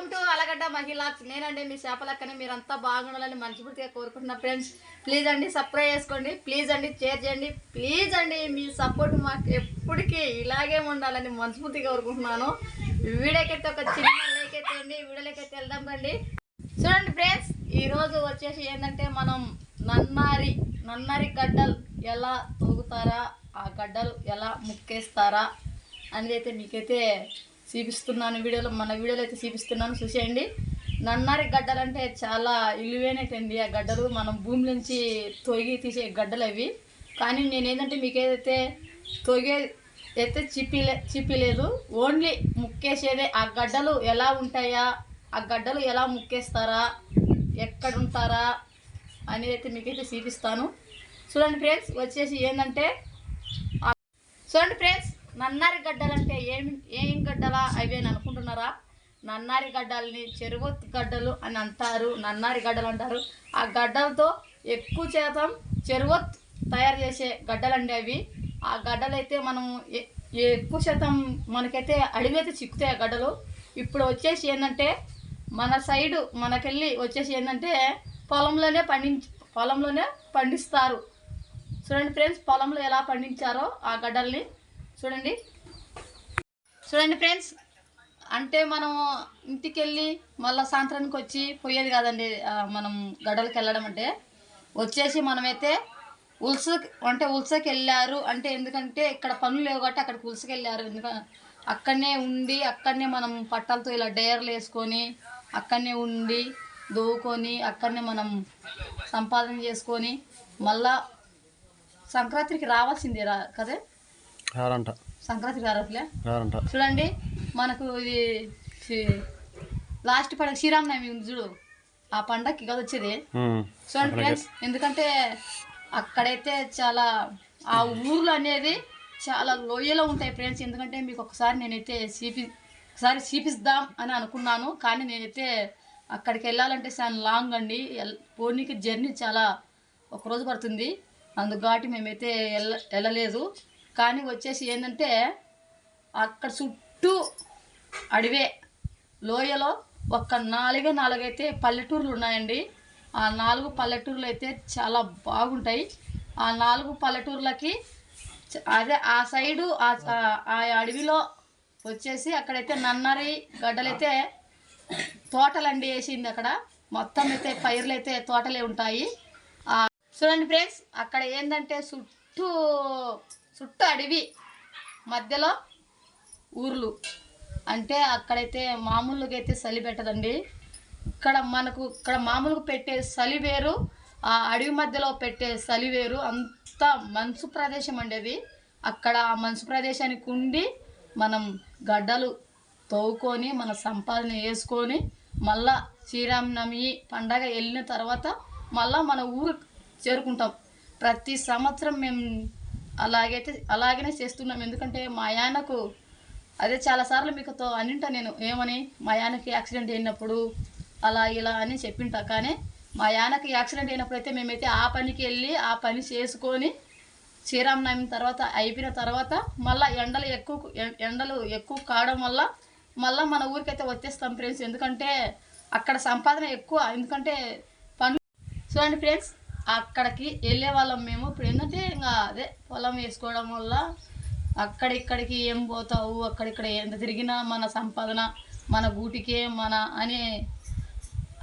Welcome to Allagadda మహిళాస్. నేనండి మీ చేపలక్కని. మీరంతా బాగుండాలని మనస్ఫూర్తిగా కోరుకుంటున్నా ఫ్రెండ్స్. ప్లీజ్ అండి సబ్స్క్రైబ్ చేసుకోండి, ప్లీజ్ అండి షేర్ చేయండి, ప్లీజ్ అండి మీ సపోర్ట్ మాకు ఎప్పటికీ ఇలాగే ఉండాలని మనస్ఫూర్తిగా కోరుకుంటున్నాను. వీడియోకైతే ఒక చిన్న లైక్ అయితే అండి. వీడియోలోకైతే వెళ్దాం రండి. చూడండి ఫ్రెండ్స్, ఈరోజు వచ్చేసి ఏంటంటే మనం నన్నారి గడ్డలు ఎలా తోగుతారా, ఆ గడ్డలు ఎలా ముక్కేస్తారా అనేది అయితే మీకైతే చూపిస్తున్నాను. మన వీడియోలో అయితే చూపిస్తున్నాను, చూసేయండి. నన్నారి గడ్డలు అంటే చాలా ఇలువైనటండి. ఆ గడ్డలు మనం భూమి నుంచి తొగి తీసే గడ్డలు అవి. కానీ నేనేంటంటే మీకేదైతే తొగే అయితే చిప్పిలేదు, ఓన్లీ ముక్కేసేదే. ఆ గడ్డలు ఎలా ఉంటాయా, ఆ గడ్డలు ఎలా ముక్కేస్తారా, ఎక్కడ ఉంటారా అనేది అయితే మీకైతే చూపిస్తాను. చూడండి ఫ్రెండ్స్, వచ్చేసి ఏంటంటే చూడండి ఫ్రెండ్స్, నన్నారి గడ్డలు అంటే ఏం గడ్డలా అవి అని అనుకుంటున్నారా? నన్నారి గడ్డల్ని చెరువొత్తు గడ్డలు అని అంటారు, నన్నారి గడ్డలు అంటారు. ఆ గడ్డలతో ఎక్కువ శాతం చెరువొత్తు తయారు చేసే గడ్డలండి అవి. ఆ గడ్డలు అయితే మనం ఎక్కువ శాతం మనకైతే అడవి అయితే చిక్కుతాయి ఆ గడ్డలు. ఇప్పుడు వచ్చేసి ఏంటంటే మన సైడు మనకెళ్ళి వచ్చేసి ఏంటంటే పొలంలోనే పండిస్తారు. చూడండి ఫ్రెండ్స్, పొలంలో ఎలా పండించారో ఆ గడ్డల్ని చూడండి ఫ్రెండ్స్. అంటే మనం ఇంటికి వెళ్ళి మళ్ళీ సాయంత్రానికి వచ్చి పోయేది కాదండి మనం గడ్డలకి వెళ్ళడం. అంటే వచ్చేసి మనమైతే ఉల్సకి వెళ్ళారు అంటే, ఎందుకంటే ఇక్కడ పనులు లేవు కాబట్టి అక్కడికి ఉల్సకి వెళ్ళారు. ఎందుకంటే అక్కడనే ఉండి అక్కడనే మనం పట్టాలతో ఇలా డేర్లు వేసుకొని అక్కడనే ఉండి దూకొని అక్కడనే మనం సంపాదన చేసుకొని మళ్ళా సంక్రాంతికి రావాల్సిందే కదే. సంక్రాంతికి రావట్లే. చూడండి, మనకు ఇది లాస్ట్ పండుగ శ్రీరామనవమి ఉంది చూడు, ఆ పండగకి కదా వచ్చేది. చూడండి ఫ్రెండ్స్, ఎందుకంటే అక్కడైతే చాలా ఆ ఊర్లు అనేది చాలా లోయలో ఉంటాయి ఫ్రెండ్స్. ఎందుకంటే మీకు ఒకసారి నేనైతే చూపిద్దాం అని అనుకున్నాను, కానీ నేనైతే అక్కడికి వెళ్ళాలంటే చాలా లాంగ్ అండి. పోనీకి జర్నీ చాలా ఒకరోజు పడుతుంది, అందుకు మేమైతే వెళ్ళలేదు. కానీ వచ్చేసి ఏంటంటే అక్కడ చుట్టూ అడవే, లోయలో ఒక నాలుగైతే పల్లెటూర్లు ఉన్నాయండి. ఆ 4 పల్లెటూర్లు అయితే చాలా బాగుంటాయి. ఆ 4 పల్లెటూర్లకి అదే ఆ సైడు ఆ అడవిలో వచ్చేసి అక్కడైతే నన్నారి గడ్డలైతే తోటలండి వేసింది. అక్కడ మొత్తం అయితే పైర్లు అయితే తోటలే ఉంటాయి. చూడండి ఫ్రెండ్స్, అక్కడ ఏంటంటే చుట్టూ అడవి, మధ్యలో ఊర్లు. అంటే అక్కడైతే మామూలుగా అయితే చలి పెట్టదండి. ఇక్కడ మామూలుగా పెట్టే చలి వేరు, ఆ అడవి మధ్యలో పెట్టే చలి వేరు. అంత మంచు ప్రదేశం అండి అది. అక్కడ ఆ మంచు ప్రదేశానికి ఉండి మనం గడ్డలు తవ్వుకొని మన సంపాదన వేసుకొని మళ్ళా శ్రీరామనవమి పండగ వెళ్ళిన తర్వాత మళ్ళా మన ఊరు చేరుకుంటాం. ప్రతి సంవత్సరం మేము అలాగనే చేస్తున్నాం. ఎందుకంటే మా ఆయనకు అదే చాలాసార్లు మీకుతో అనింటా నేను, ఏమని మా ఆయనకి యాక్సిడెంట్ అయినప్పుడు అలా ఇలా అని చెప్పింటా. కానీ మా ఆయనకి యాక్సిడెంట్ అయినప్పుడు అయితే మేమైతే ఆ పనికి వెళ్ళి ఆ పని చేసుకొని శ్రీరామనవమి తర్వాత అయిపోయిన తర్వాత మళ్ళీ ఎండలు ఎక్కువ కావడం వల్ల మళ్ళీ మన ఊరికైతే వచ్చేస్తాం ఫ్రెండ్స్. ఎందుకంటే అక్కడ సంపాదన ఎక్కువ, ఎందుకంటే పనులు. చూడండి ఫ్రెండ్స్, అక్కడికి వెళ్ళే వాళ్ళం మేము. ఇప్పుడు ఏంటంటే ఇంకా అదే పొలం వేసుకోవడం వల్ల అక్కడిక్కడికి ఏం పోతావు, అక్కడిక్కడ ఎంత తిరిగినా మన సంపాదన మన గూటికే అని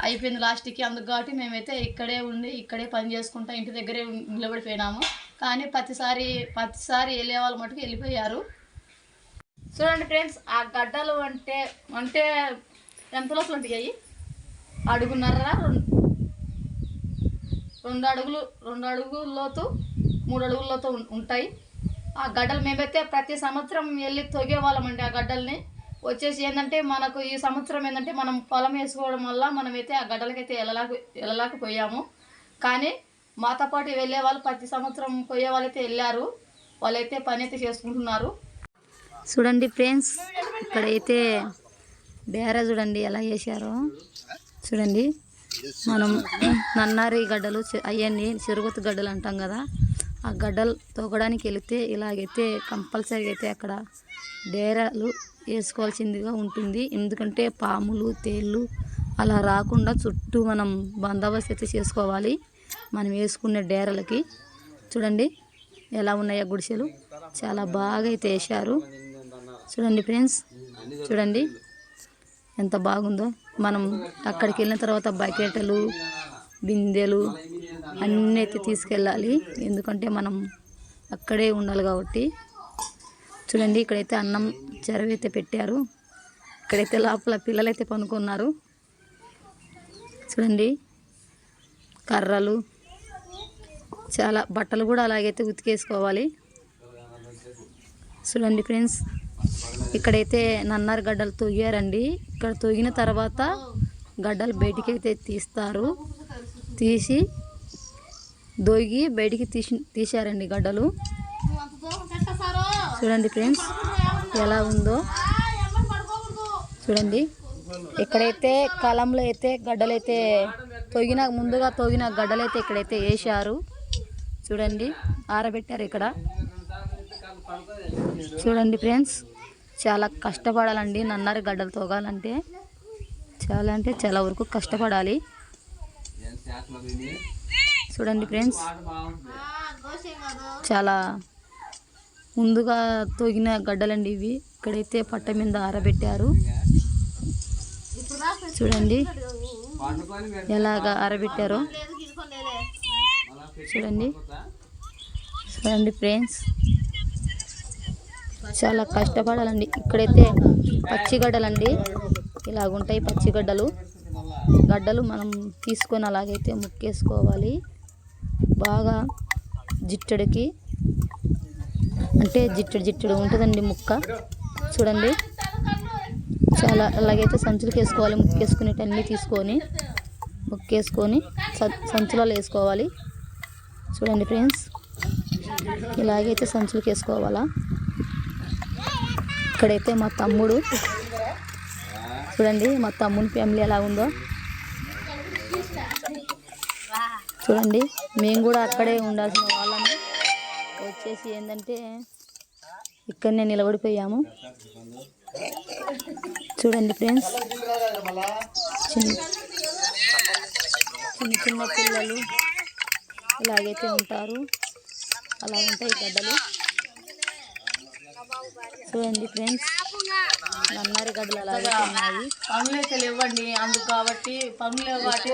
అయిపోయింది లాస్ట్కి. అందుకు కాబట్టి మేమైతే ఇక్కడే ఉండి ఇక్కడే పని చేసుకుంటా ఇంటి దగ్గరే నిలబడిపోయినాము. కానీ ప్రతిసారి వెళ్ళే వాళ్ళ మటుకు వెళ్ళిపోయారు. చూడండి ఫ్రెండ్స్, ఆ గడ్డలు అంటే ఎంత లోపల ఉంటాయి అవి? అడుగున్నర, 2 అడుగుల లోతు, 3 అడుగుల లోతు ఉంటాయి ఆ గడ్డలు. మేమైతే ప్రతి సంవత్సరం వెళ్ళి తొగేవాళ్ళమండి ఆ గడ్డల్ని. వచ్చేసి ఏంటంటే మనకు ఈ సంవత్సరం ఏంటంటే మనం పొలం వేసుకోవడం వల్ల మనమైతే ఆ గడ్డలకైతే వెళ్ళలేకపోయాము. కానీ మాతో పాటు వెళ్ళే వాళ్ళు ప్రతి సంవత్సరం పోయే వాళ్ళైతే వెళ్ళారు, వాళ్ళైతే పని అయితే చేసుకుంటున్నారు. చూడండి ఫ్రెండ్స్, ఇక్కడైతే డేరా చూడండి ఎలా చేశారో. చూడండి, మనం నన్నారి గడ్డలు అయ్యండి చెరుగొత్తు గడ్డలు అంటాం కదా, ఆ గడ్డలు తోగడానికి వెళితే ఇలాగైతే కంపల్సరీగా అయితే అక్కడ డేరాలు వేసుకోవాల్సిందిగా ఉంటుంది. ఎందుకంటే పాములు తేళ్ళు అలా రాకుండా చుట్టూ మనం బందోబస్తు అయితే చేసుకోవాలి. మనం వేసుకునే డేరలకి చూడండి ఎలా ఉన్నాయో గుడిసెలు, చాలా బాగా అయితే వేశారు. చూడండి ఫ్రెండ్స్, చూడండి ఎంత బాగుందో. మనం అక్కడికి వెళ్ళిన తర్వాత బకెట్లు బిందెలు అన్నీ అయితే తీసుకెళ్ళాలి, ఎందుకంటే మనం అక్కడే ఉండాలి కాబట్టి. చూడండి ఇక్కడైతే అన్నం చెరవైతే పెట్టారు. ఇక్కడైతే లోపల పిల్లలైతే పనుకున్నారు. చూడండి కర్రలు, చాలా బట్టలు కూడా అలాగైతే ఉతికేసుకోవాలి. చూడండి ఫ్రెండ్స్, ఇక్కడైతే నన్నారు గడ్డలు తొయ్యారండి. ఇక్కడ తొగిన తర్వాత గడ్డలు బయటికి అయితే తీస్తారు. తీసి దొగి బయటికి తీశారండి గడ్డలు. చూడండి ఫ్రెండ్స్ ఎలా ఉందో. చూడండి ఇక్కడైతే కాలంలో అయితే గడ్డలైతే ముందుగా తొగిన గడ్డలైతే ఇక్కడైతే వేశారు. చూడండి ఆరబెట్టారు ఇక్కడ. చూడండి ఫ్రెండ్స్, చాలా కష్టపడాలండి నన్నారు గడ్డలు తోగాలంటే. చాలా వరకు కష్టపడాలి. చూడండి ఫ్రెండ్స్, చాలా ముందుగా తొగిన గడ్డలండి ఇవి. ఇక్కడైతే పట్ట మీద ఆరబెట్టారు. చూడండి ఎలాగా ఆరబెట్టారో. చూడండి ఫ్రెండ్స్, చాలా కష్టపడాలండి. ఇక్కడైతే పచ్చిగడ్డలండి, ఇలాగుంటాయి పచ్చిగడ్డలు. గడ్డలు మనం తీసుకొని అలాగైతే ముక్కేసుకోవాలి బాగా. జిట్టడికి అంటే జిట్టడు ఉంటుందండి ముక్క. చూడండి చాలా అలాగైతే సంచులకు వేసుకోవాలి. ముక్కేసుకునేటన్నీ తీసుకొని ముక్కేసుకొని సంచులలో వేసుకోవాలి. చూడండి ఫ్రెండ్స్, ఇలాగైతే సంచులకు వేసుకోవాలా. ఇక్కడైతే మా తమ్ముడు, చూడండి మా తమ్ముని ఫ్యామిలీ ఎలా ఉందో. చూడండి మేము కూడా అక్కడే ఉండాల్సిన వాళ్ళము వచ్చేసి ఏంటంటే ఇక్కడనే నిలబడిపోయాము. చూడండి ఫ్రెండ్స్, చిన్న పిల్లలు ఇలాగైతే ఉంటారు. అలా ఉంటాయి గడ్డలు. చూడండి ఫ్రెండ్స్, నన్నారి గడ్డలు అలాగే ఉన్నాయి. పనులు అయితే లేవండి అందుకు కాబట్టి పనులు వాటి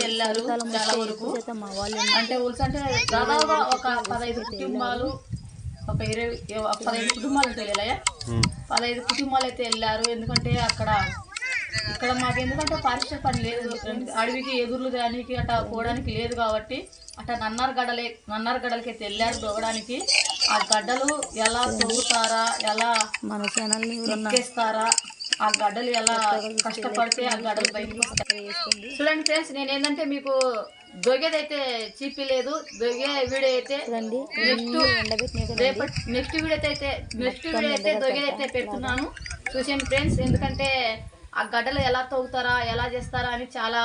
వెళ్ళారు. చాలా వరకు మా వాళ్ళు అంటే ఉల్స్ అంటే దాదాపుగా ఒక 15 కుటుంబాలు, ఒక 15 కుటుంబాలు అయితే వెళ్ళాయా, 15 కుటుంబాలు అయితే వెళ్ళారు. ఎందుకంటే ఇక్కడ మాకు ఎందుకంటే పారిశ్ర పని లేదు, అడవికి ఎదుర్లు దానికి అట్లా పోవడానికి లేదు కాబట్టి అట్లా నన్నారు గడ్డలకి అయితే వెళ్ళారు తోగడానికి. ఆ గడ్డలు ఎలా తోగుతారా, ఎలా మన ఛానల్ని ఎక్కేస్తారా, ఆ గడ్డలు ఎలా కష్టపడితే ఆ గడ్డలు బయటకు వస్తాయి. చూడండి ఫ్రెండ్స్, నేను ఏంటంటే మీకు దొగేదైతే చూపిలేదు. దొగే వీడియో అయితే నెక్స్ట్ వీడియో అయితే దొగేదైతే పెడుతున్నాను, చూసాను ఫ్రెండ్స్. ఎందుకంటే ఆ గడ్డలు ఎలా తోగుతారా ఎలా చేస్తారా అని చాలా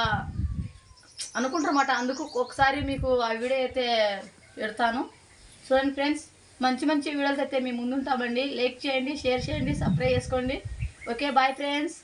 అనుకుంటారన్నమాట. అందుకు ఒకసారి మీకు ఆ వీడియో అయితే పెడతాను. చూడండి ఫ్రెండ్స్, మంచి వీడియోస్ అయితే మీ ముందుంటామండి. లైక్ చేయండి, షేర్ చేయండి, సబ్స్క్రైబ్ చేసుకోండి. Okay bye friends.